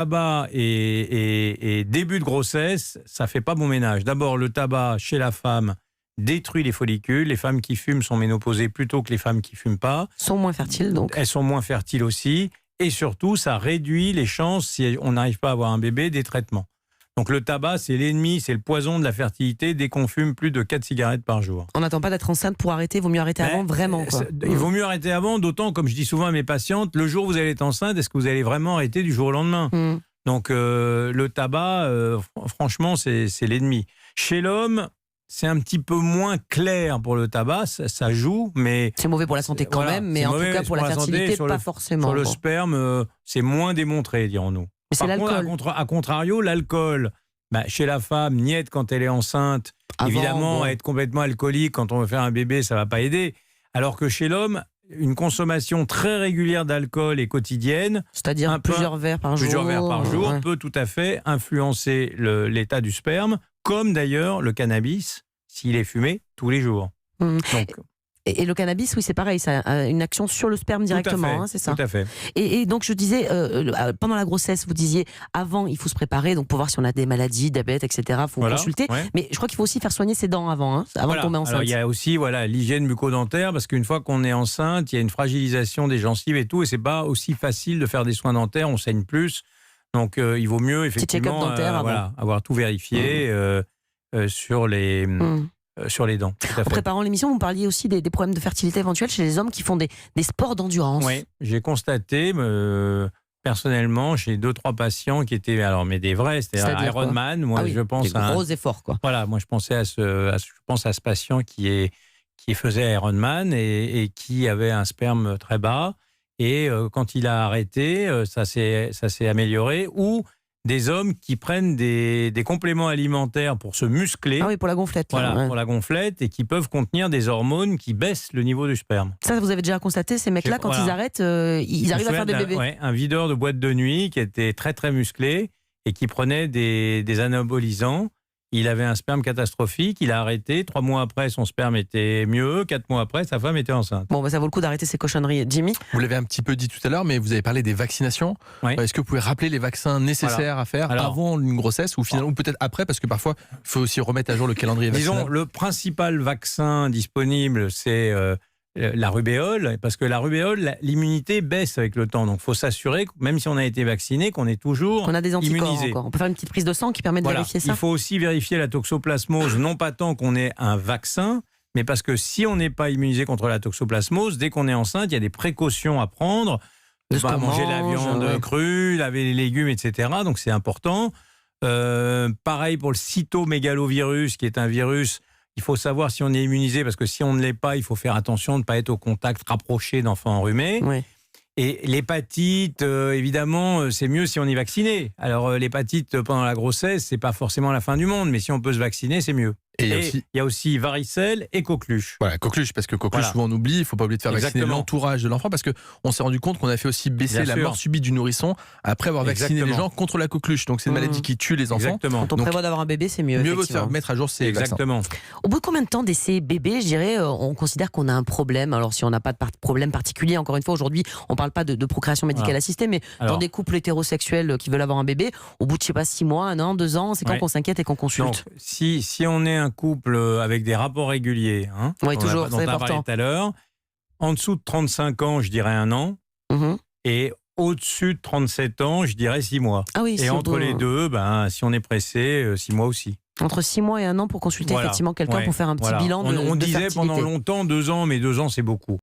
Tabac et début de grossesse, ça fait pas bon ménage. D'abord, le tabac chez la femme détruit les follicules. Les femmes qui fument sont ménopausées plutôt que les femmes qui fument pas. Sont moins fertiles donc. Elles sont moins fertiles aussi. Et surtout, ça réduit les chances, si on n'arrive pas à avoir un bébé, des traitements. Donc le tabac, c'est l'ennemi, c'est le poison de la fertilité dès qu'on fume plus de 4 cigarettes par jour. On n'attend pas d'être enceinte pour arrêter, il vaut mieux arrêter avant, vraiment. Quoi. Il vaut mieux arrêter avant, d'autant, comme je dis souvent à mes patientes, le jour où vous allez être enceinte, est-ce que vous allez vraiment arrêter du jour au lendemain ? Donc le tabac, franchement, c'est l'ennemi. Chez l'homme, c'est un petit peu moins clair pour le tabac, ça joue, mais... C'est mauvais pour la santé quand même, mais en tout cas pour la fertilité, pas forcément. Sur le sperme, c'est moins démontré, dirons-nous. Mais c'est l'alcool. À contrario, l'alcool, chez la femme, niette quand elle est enceinte, évidemment, être complètement alcoolique quand on veut faire un bébé, ça ne va pas aider. Alors que chez l'homme, une consommation très régulière d'alcool et quotidienne, c'est-à-dire plusieurs verres par jour, peut tout à fait influencer l'état du sperme, comme d'ailleurs le cannabis, s'il est fumé tous les jours. Donc, et le cannabis, oui, c'est pareil, ça a une action sur le sperme directement, c'est ça. Tout à fait. Et donc je disais, pendant la grossesse, vous disiez, avant, il faut se préparer, donc pour voir si on a des maladies, diabète, etc. Il faut consulter. Ouais. Mais je crois qu'il faut aussi faire soigner ses dents avant de tomber enceinte. Alors il y a aussi l'hygiène bucco-dentaire, parce qu'une fois qu'on est enceinte, il y a une fragilisation des gencives et tout, et c'est pas aussi facile de faire des soins dentaires, on saigne plus. Donc il vaut mieux effectivement avoir tout vérifié sur les... sur les dents. En préparant l'émission, vous parliez aussi des problèmes de fertilité éventuels chez les hommes qui font des sports d'endurance. Oui, j'ai constaté personnellement chez 2-3 patients qui étaient des vrais, c'est-à-dire Ironman. Moi, je pense à gros efforts, quoi. Voilà, moi je pensais à ce patient qui faisait Ironman et qui avait un sperme très bas. Et quand il a arrêté, ça s'est amélioré. Ou des hommes qui prennent des compléments alimentaires pour se muscler. Ah oui, pour la gonflette. Pour la gonflette, et qui peuvent contenir des hormones qui baissent le niveau du sperme. Ça, vous avez déjà constaté, ces mecs-là, quand ils arrêtent, ils arrivent à faire des bébés. Un videur de boîte de nuit qui était très très musclé et qui prenait des anabolisants. Il avait un sperme catastrophique, il a arrêté. 3 mois après, son sperme était mieux. 4 mois après, sa femme était enceinte. Bon, ça vaut le coup d'arrêter ces cochonneries. Jimmy ? Vous l'avez un petit peu dit tout à l'heure, mais vous avez parlé des vaccinations. Oui. Est-ce que vous pouvez rappeler les vaccins nécessaires à faire avant une grossesse ou peut-être après, parce que parfois, il faut aussi remettre à jour le calendrier vaccinal. Disons, le principal vaccin disponible, c'est la rubéole, parce que la rubéole, l'immunité baisse avec le temps. Donc, il faut s'assurer, même si on a été vacciné, qu'on est toujours on a des anticorps immunisé. Encore. On peut faire une petite prise de sang qui permet de vérifier ça. Il faut aussi vérifier la toxoplasmose, non pas tant qu'on ait un vaccin, mais parce que si on n'est pas immunisé contre la toxoplasmose, dès qu'on est enceinte, il y a des précautions à prendre. Manger la viande crue, laver les légumes, etc. Donc, c'est important. Pareil pour le cytomégalovirus, qui est un virus. Il faut savoir si on est immunisé, parce que si on ne l'est pas, il faut faire attention de ne pas être au contact rapproché d'enfants enrhumés. Oui. Et l'hépatite, évidemment, c'est mieux si on est vacciné. Alors, l'hépatite pendant la grossesse, c'est pas forcément la fin du monde, mais si on peut se vacciner, c'est mieux. Et il y a aussi varicelle et coqueluche. Voilà, coqueluche, parce que coqueluche, souvent on oublie, il ne faut pas oublier de faire vacciner l'entourage de l'enfant, parce qu'on s'est rendu compte qu'on a fait aussi baisser la mort subite du nourrisson après avoir vacciné les gens contre la coqueluche. Donc c'est une maladie qui tue les enfants. Quand on prévoit d'avoir un bébé, c'est mieux. Mieux vaut se mettre à jour ces vaccins. Au bout de combien de temps d'essai bébé, je dirais, on considère qu'on a un problème? Alors si on n'a pas de problème particulier, encore une fois, aujourd'hui, on ne parle pas de procréation médicale assistée, mais dans des couples hétérosexuels qui veulent avoir un bébé, au bout de, 6 mois, 1 an, 2 ans, c'est quand qu'on s'inquiète et qu'on consulte. Donc, si on est un couple avec des rapports réguliers, toujours, dont on a parlé tout à l'heure, en dessous de 35 ans, je dirais 1 an, et au-dessus de 37 ans, je dirais 6 mois. Ah oui, et entre les deux, si on est pressé, 6 mois aussi. Entre 6 mois et 1 an pour consulter effectivement quelqu'un pour faire un petit bilan de On disait fertilité. pendant longtemps 2 ans, mais 2 ans c'est beaucoup.